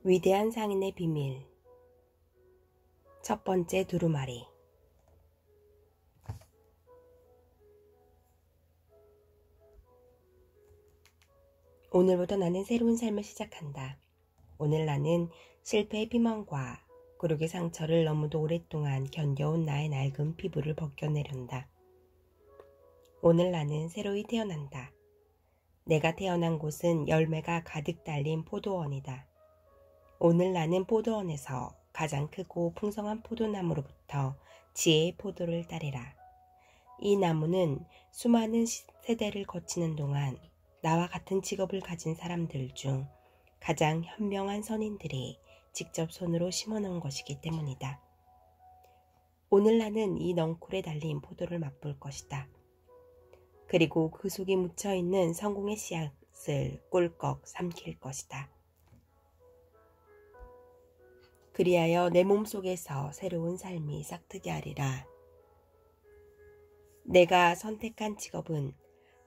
위대한 상인의 비밀. 첫 번째 두루마리. 오늘부터 나는 새로운 삶을 시작한다. 오늘 나는 실패의 피멍과 굴욕의 상처를 너무도 오랫동안 견뎌온 나의 낡은 피부를 벗겨내련다. 오늘 나는 새로이 태어난다. 내가 태어난 곳은 열매가 가득 달린 포도원이다. 오늘 나는 포도원에서 가장 크고 풍성한 포도나무로부터 지혜의 포도를 따리라. 이 나무는 수많은 세대를 거치는 동안 나와 같은 직업을 가진 사람들 중 가장 현명한 선인들이 직접 손으로 심어놓은 것이기 때문이다. 오늘 나는 이 넝쿨에 달린 포도를 맛볼 것이다. 그리고 그 속에 묻혀있는 성공의 씨앗을 꿀꺽 삼킬 것이다. 그리하여 내 몸속에서 새로운 삶이 싹트게 하리라. 내가 선택한 직업은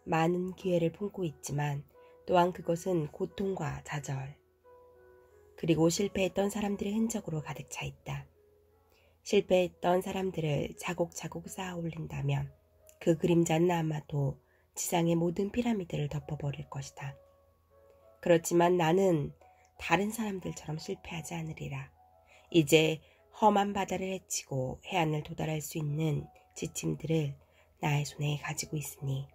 많은 기회를 품고 있지만 또한 그것은 고통과 좌절, 그리고 실패했던 사람들의 흔적으로 가득 차 있다. 실패했던 사람들을 차곡차곡 쌓아 올린다면 그 그림자는 아마도 지상의 모든 피라미드를 덮어버릴 것이다. 그렇지만 나는 다른 사람들처럼 실패하지 않으리라. 이제 험한 바다를 헤치고 해안을 도달할 수 있는 지침들을 나의 손에 가지고 있으니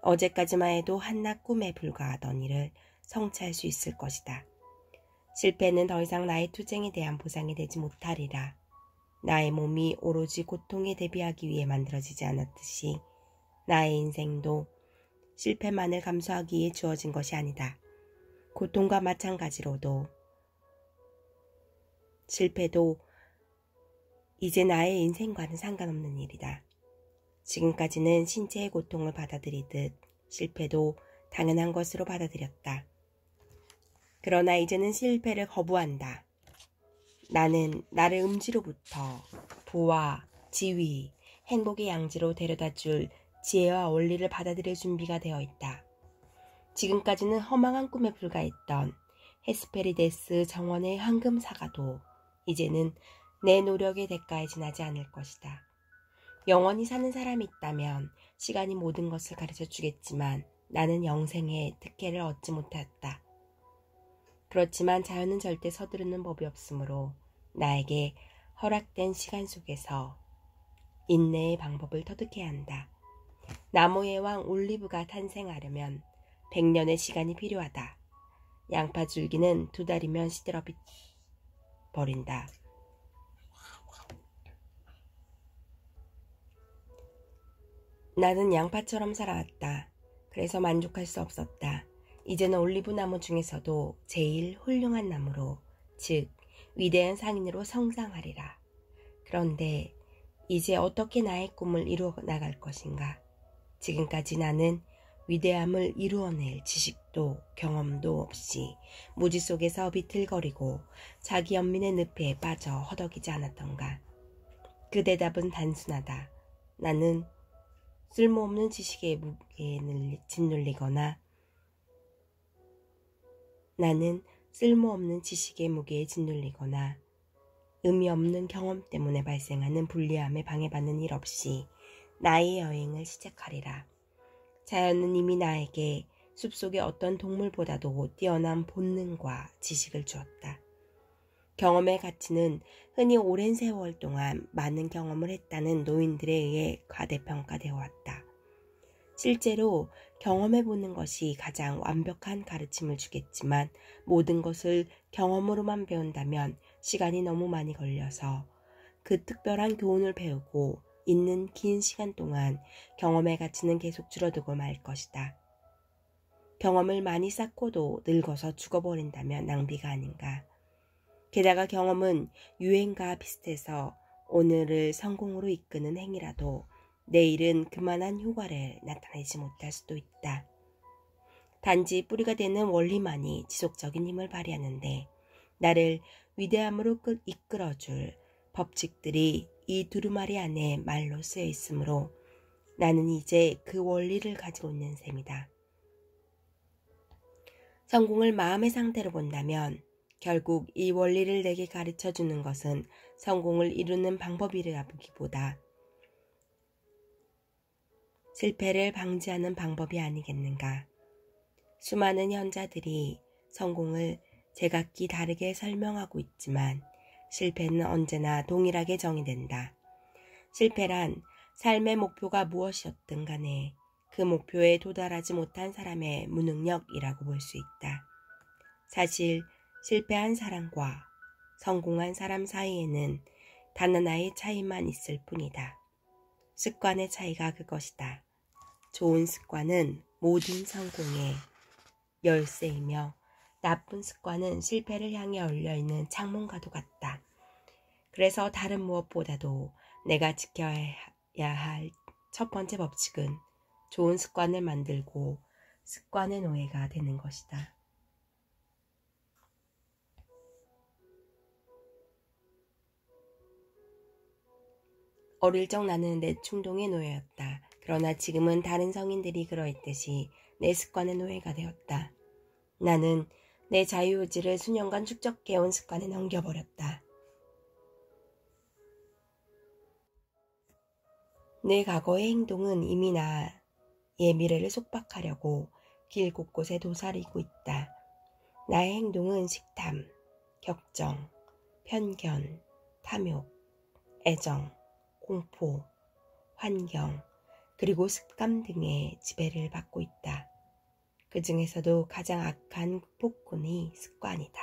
어제까지만 해도 한낱 꿈에 불과하던 일을 성취할 수 있을 것이다. 실패는 더 이상 나의 투쟁에 대한 보상이 되지 못하리라. 나의 몸이 오로지 고통에 대비하기 위해 만들어지지 않았듯이 나의 인생도 실패만을 감수하기 위해 주어진 것이 아니다. 고통과 마찬가지로도 실패도 이제 나의 인생과는 상관없는 일이다. 지금까지는 신체의 고통을 받아들이듯 실패도 당연한 것으로 받아들였다. 그러나 이제는 실패를 거부한다. 나는 나를 음지로부터 부와 지위, 행복의 양지로 데려다줄 지혜와 원리를 받아들일 준비가 되어 있다. 지금까지는 허망한 꿈에 불과했던 헤스페리데스 정원의 황금사과도 이제는 내 노력의 대가에 지나지 않을 것이다. 영원히 사는 사람이 있다면 시간이 모든 것을 가르쳐 주겠지만 나는 영생의 특혜를 얻지 못했다. 그렇지만 자연은 절대 서두르는 법이 없으므로 나에게 허락된 시간 속에서 인내의 방법을 터득해야 한다. 나무의 왕 올리브가 탄생하려면 100년의 시간이 필요하다. 양파 줄기는 2달이면 시들어 버린다. 나는 양파처럼 살아왔다. 그래서 만족할 수 없었다. 이제는 올리브 나무 중에서도 제일 훌륭한 나무로, 즉 위대한 상인으로 성장하리라. 그런데 이제 어떻게 나의 꿈을 이루어 나갈 것인가? 지금까지 나는 위대함을 이루어낼 지식도 경험도 없이 무지 속에서 비틀거리고 자기 연민의 늪에 빠져 허덕이지 않았던가? 그 대답은 단순하다. 나는 쓸모없는 지식에 무게에 짓눌리거나 의미 없는 경험 때문에 발생하는 불리함에 방해받는 일 없이 나의 여행을 시작하리라. 자연은 이미 나에게 숲속의 어떤 동물보다도 뛰어난 본능과 지식을 주었다. 경험의 가치는 흔히 오랜 세월 동안 많은 경험을 했다는 노인들에 의해 과대평가되어 왔다. 실제로 경험해보는 것이 가장 완벽한 가르침을 주겠지만 모든 것을 경험으로만 배운다면 시간이 너무 많이 걸려서 그 특별한 교훈을 배우고 있는 긴 시간 동안 경험의 가치는 계속 줄어들고 말 것이다. 경험을 많이 쌓고도 늙어서 죽어버린다면 낭비가 아닌가. 게다가 경험은 유행과 비슷해서 오늘을 성공으로 이끄는 행위라도 내일은 그만한 효과를 나타내지 못할 수도 있다. 단지 뿌리가 되는 원리만이 지속적인 힘을 발휘하는데 나를 위대함으로 이끌어줄 법칙들이 이 두루마리 안에 말로 쓰여 있으므로 나는 이제 그 원리를 가지고 있는 셈이다. 성공을 마음의 상태로 본다면 결국 이 원리를 내게 가르쳐 주는 것은 성공을 이루는 방법이라 보기보다 실패를 방지하는 방법이 아니겠는가. 수많은 현자들이 성공을 제각기 다르게 설명하고 있지만 실패는 언제나 동일하게 정의된다. 실패란 삶의 목표가 무엇이었든 간에 그 목표에 도달하지 못한 사람의 무능력이라고 볼 수 있다. 사실 실패한 사람과 성공한 사람 사이에는 단 하나의 차이만 있을 뿐이다. 습관의 차이가 그것이다. 좋은 습관은 모든 성공의 열쇠이며 나쁜 습관은 실패를 향해 열려있는 창문과도 같다. 그래서 다른 무엇보다도 내가 지켜야 할 첫 번째 법칙은 좋은 습관을 만들고 습관의 노예가 되는 것이다. 어릴 적 나는 내 충동의 노예였다. 그러나 지금은 다른 성인들이 그러했듯이 내 습관의 노예가 되었다. 나는 내 자유의지를 수년간 축적해온 습관에 넘겨버렸다. 내 과거의 행동은 이미 나의 미래를 속박하려고 길 곳곳에 도사리고 있다. 나의 행동은 식탐, 격정, 편견, 탐욕, 애정, 공포, 환경, 그리고 습관 등의 지배를 받고 있다. 그 중에서도 가장 악한 폭군이 습관이다.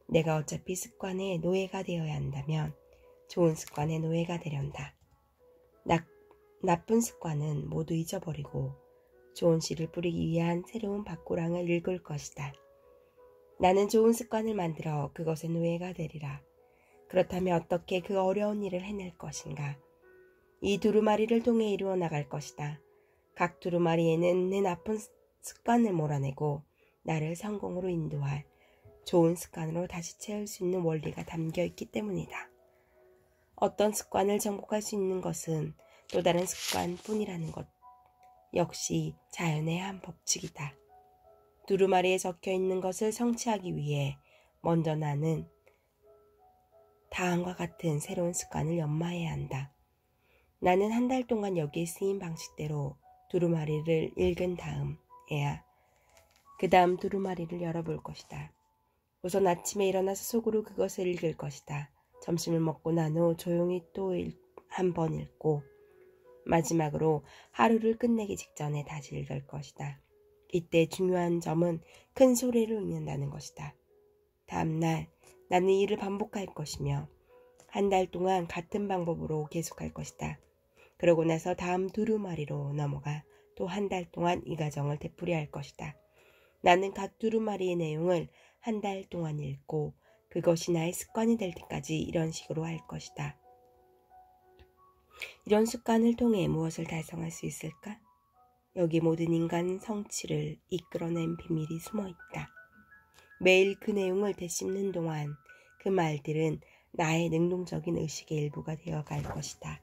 내가 어차피 습관의 노예가 되어야 한다면 좋은 습관의 노예가 되련다. 나쁜 습관은 모두 잊어버리고 좋은 씨를 뿌리기 위한 새로운 밭고랑을 읽을 것이다. 나는 좋은 습관을 만들어 그것의 노예가 되리라. 그렇다면 어떻게 그 어려운 일을 해낼 것인가? 이 두루마리를 통해 이루어 나갈 것이다. 각 두루마리에는 내 나쁜 습관을 몰아내고 나를 성공으로 인도할 좋은 습관으로 다시 채울 수 있는 원리가 담겨 있기 때문이다. 어떤 습관을 정복할 수 있는 것은 또 다른 습관뿐이라는 것 역시 자연의 한 법칙이다. 두루마리에 적혀 있는 것을 성취하기 위해 먼저 나는 다음과 같은 새로운 습관을 연마해야 한다. 나는 한 달 동안 여기에 쓰인 방식대로 두루마리를 읽은 다음에야 그 다음 두루마리를 열어볼 것이다. 우선 아침에 일어나서 속으로 그것을 읽을 것이다. 점심을 먹고 난 후 조용히 또 한 번 읽고 마지막으로 하루를 끝내기 직전에 다시 읽을 것이다. 이때 중요한 점은 큰 소리로 읽는다는 것이다. 다음날 나는 이를 반복할 것이며 한 달 동안 같은 방법으로 계속할 것이다. 그러고 나서 다음 두루마리로 넘어가 또 한 달 동안 이 과정을 되풀이할 것이다. 나는 각 두루마리의 내용을 한 달 동안 읽고 그것이 나의 습관이 될 때까지 이런 식으로 할 것이다. 이런 습관을 통해 무엇을 달성할 수 있을까? 여기 모든 인간 성취를 이끌어낸 비밀이 숨어 있다. 매일 그 내용을 되씹는 동안 그 말들은 나의 능동적인 의식의 일부가 되어갈 것이다.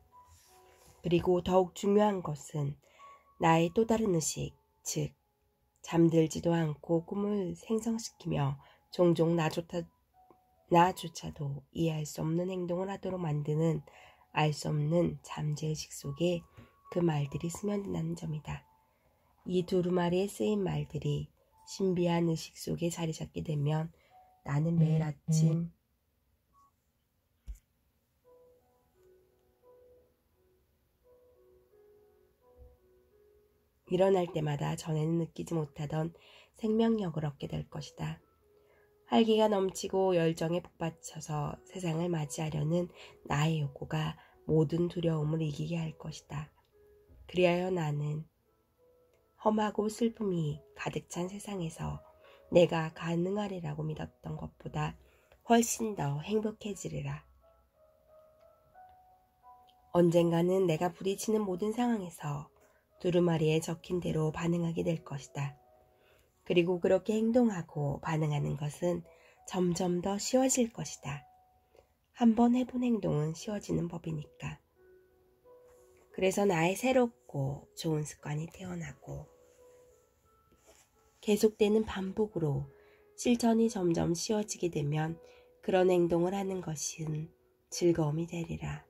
그리고 더욱 중요한 것은 나의 또 다른 의식, 즉 잠들지도 않고 꿈을 생성시키며 종종 나조차도 이해할 수 없는 행동을 하도록 만드는 알 수 없는 잠재의식 속에 그 말들이 스며든다는 점이다. 이 두루마리에 쓰인 말들이 신비한 의식 속에 자리 잡게 되면 나는 매일 아침 일어날 때마다 전에는 느끼지 못하던 생명력을 얻게 될 것이다. 활기가 넘치고 열정에 북받쳐서 세상을 맞이하려는 나의 욕구가 모든 두려움을 이기게 할 것이다. 그리하여 나는 험하고 슬픔이 가득 찬 세상에서 내가 가능하리라고 믿었던 것보다 훨씬 더 행복해지리라. 언젠가는 내가 부딪히는 모든 상황에서 두루마리에 적힌 대로 반응하게 될 것이다. 그리고 그렇게 행동하고 반응하는 것은 점점 더 쉬워질 것이다. 한번 해본 행동은 쉬워지는 법이니까. 그래서 나의 새롭고 좋은 습관이 태어나고 계속되는 반복으로 실천이 점점 쉬워지게 되면 그런 행동을 하는 것은 즐거움이 되리라.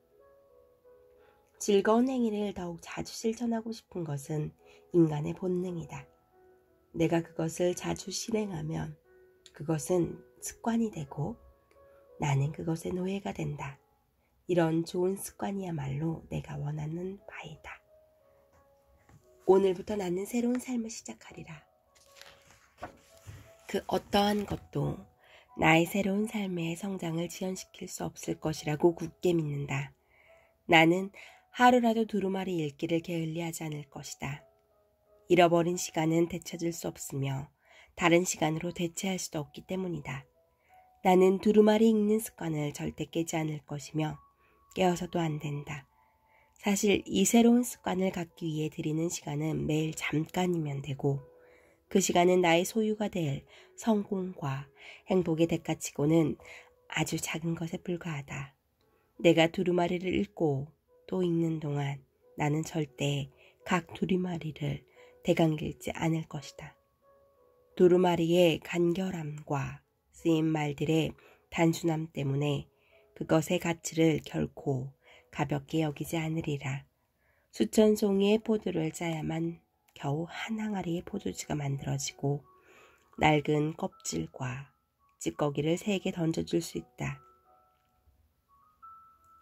즐거운 행위를 더욱 자주 실천하고 싶은 것은 인간의 본능이다. 내가 그것을 자주 실행하면 그것은 습관이 되고 나는 그것의 노예가 된다. 이런 좋은 습관이야말로 내가 원하는 바이다. 오늘부터 나는 새로운 삶을 시작하리라. 그 어떠한 것도 나의 새로운 삶의 성장을 지연시킬 수 없을 것이라고 굳게 믿는다. 나는 하루라도 두루마리 읽기를 게을리하지 않을 것이다. 잃어버린 시간은 되찾을 수 없으며 다른 시간으로 대체할 수도 없기 때문이다. 나는 두루마리 읽는 습관을 절대 깨지 않을 것이며 깨어서도 안 된다. 사실 이 새로운 습관을 갖기 위해 들이는 시간은 매일 잠깐이면 되고 그 시간은 나의 소유가 될 성공과 행복의 대가치고는 아주 작은 것에 불과하다. 내가 두루마리를 읽고 또 읽는 동안 나는 절대 각 두루마리를 대강 읽지 않을 것이다. 두루마리의 간결함과 쓰인 말들의 단순함 때문에 그것의 가치를 결코 가볍게 여기지 않으리라. 수천 송이의 포도를 짜야만 겨우 한 항아리의 포도주가 만들어지고 낡은 껍질과 찌꺼기를 3개 던져줄 수 있다.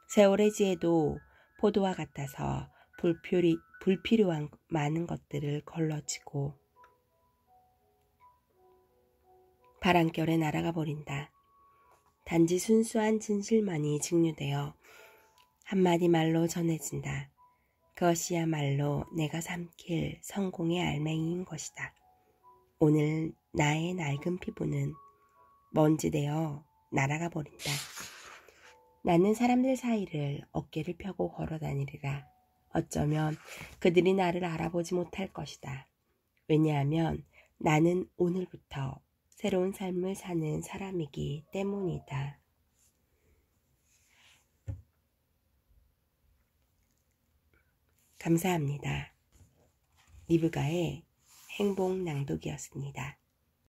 세월의 지혜도 포도와 같아서 불필요한 많은 것들을 걸러지고 바람결에 날아가 버린다. 단지 순수한 진실만이 증류되어 한마디 말로 전해진다. 그것이야말로 내가 삼킬 성공의 알맹이인 것이다. 오늘 나의 낡은 피부는 먼지되어 날아가 버린다. 나는 사람들 사이를 어깨를 펴고 걸어 다니리라. 어쩌면 그들이 나를 알아보지 못할 것이다. 왜냐하면 나는 오늘부터 새로운 삶을 사는 사람이기 때문이다. 감사합니다. 리브가의 행복 낭독이었습니다.